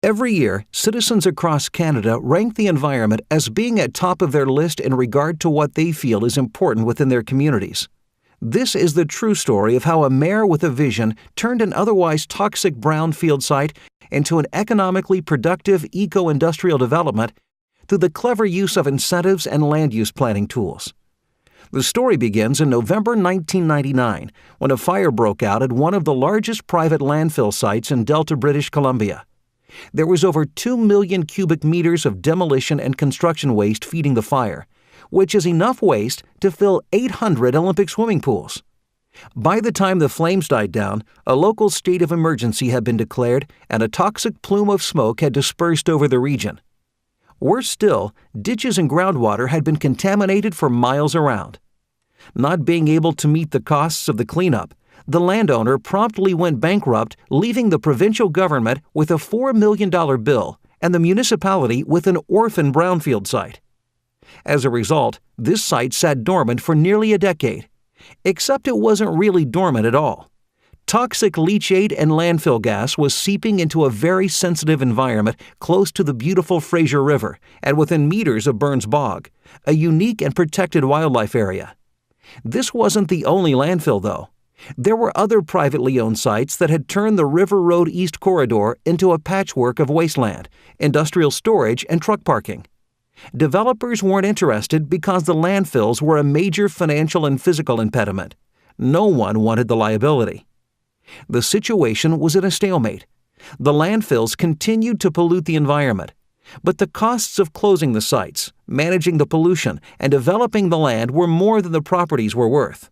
Every year, citizens across Canada rank the environment as being at top of their list in regard to what they feel is important within their communities. This is the true story of how a mayor with a vision turned an otherwise toxic brownfield site into an economically productive eco-industrial development through the clever use of incentives and land use planning tools. The story begins in November 1999 when a fire broke out at one of the largest private landfill sites in Delta, British Columbia. There was over 2 million cubic meters of demolition and construction waste feeding the fire, which is enough waste to fill 800 Olympic swimming pools. By the time the flames died down, a local state of emergency had been declared and a toxic plume of smoke had dispersed over the region. Worse still, ditches and groundwater had been contaminated for miles around. Not being able to meet the costs of the cleanup, the landowner promptly went bankrupt, leaving the provincial government with a $4 million bill and the municipality with an orphan brownfield site. As a result, this site sat dormant for nearly a decade, except it wasn't really dormant at all. Toxic leachate and landfill gas was seeping into a very sensitive environment close to the beautiful Fraser River and within meters of Burns Bog, a unique and protected wildlife area. This wasn't the only landfill, though. There were other privately owned sites that had turned the River Road East Corridor into a patchwork of wasteland, industrial storage, and truck parking. Developers weren't interested because the landfills were a major financial and physical impediment. No one wanted the liability. The situation was at a stalemate. The landfills continued to pollute the environment, but the costs of closing the sites, managing the pollution, and developing the land were more than the properties were worth.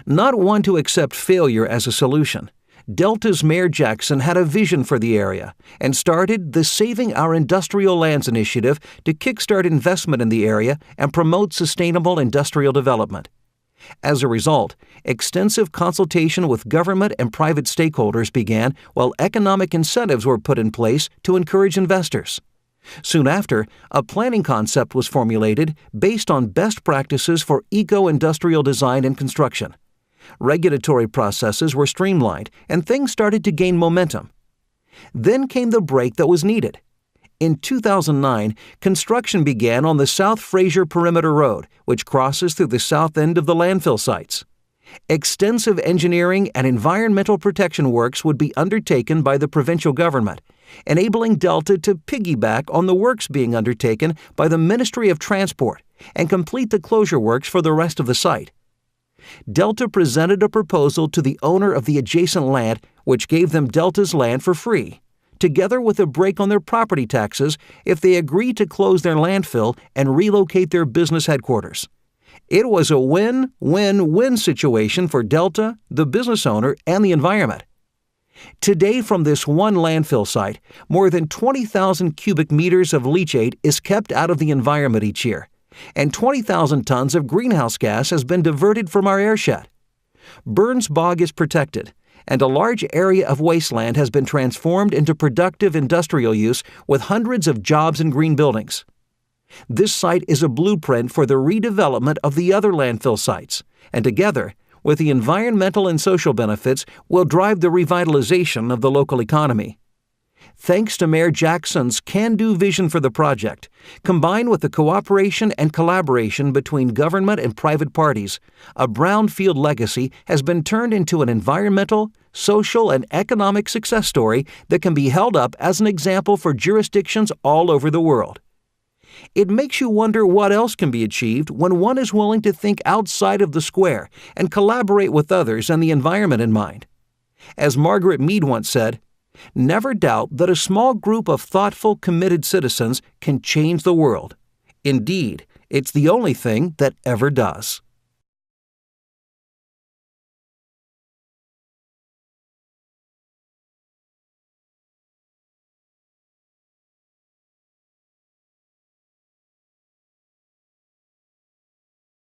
Not one to accept failure as a solution, Delta's Mayor Jackson had a vision for the area and started the Saving Our Industrial Lands initiative to kickstart investment in the area and promote sustainable industrial development. As a result, extensive consultation with government and private stakeholders began while economic incentives were put in place to encourage investors. Soon after, a planning concept was formulated based on best practices for eco-industrial design and construction. Regulatory processes were streamlined, and things started to gain momentum. Then came the break that was needed. In 2009, construction began on the South Fraser Perimeter Road, which crosses through the south end of the landfill sites. Extensive engineering and environmental protection works would be undertaken by the provincial government, enabling Delta to piggyback on the works being undertaken by the Ministry of Transport and complete the closure works for the rest of the site. Delta presented a proposal to the owner of the adjacent land, which gave them Delta's land for free, together with a break on their property taxes if they agreed to close their landfill and relocate their business headquarters. It was a win-win-win situation for Delta, the business owner, and the environment. Today, from this one landfill site, more than 20,000 cubic meters of leachate is kept out of the environment each year, and 20,000 tons of greenhouse gas has been diverted from our airshed. Burns Bog is protected, and a large area of wasteland has been transformed into productive industrial use with hundreds of jobs and green buildings. This site is a blueprint for the redevelopment of the other landfill sites, and together, with the environmental and social benefits, will drive the revitalization of the local economy. Thanks to Mayor Jackson's can-do vision for the project, combined with the cooperation and collaboration between government and private parties, a brownfield legacy has been turned into an environmental, social, and economic success story that can be held up as an example for jurisdictions all over the world. It makes you wonder what else can be achieved when one is willing to think outside of the square and collaborate with others and the environment in mind. As Margaret Mead once said, "Never doubt that a small group of thoughtful, committed citizens can change the world. Indeed, it's the only thing that ever does."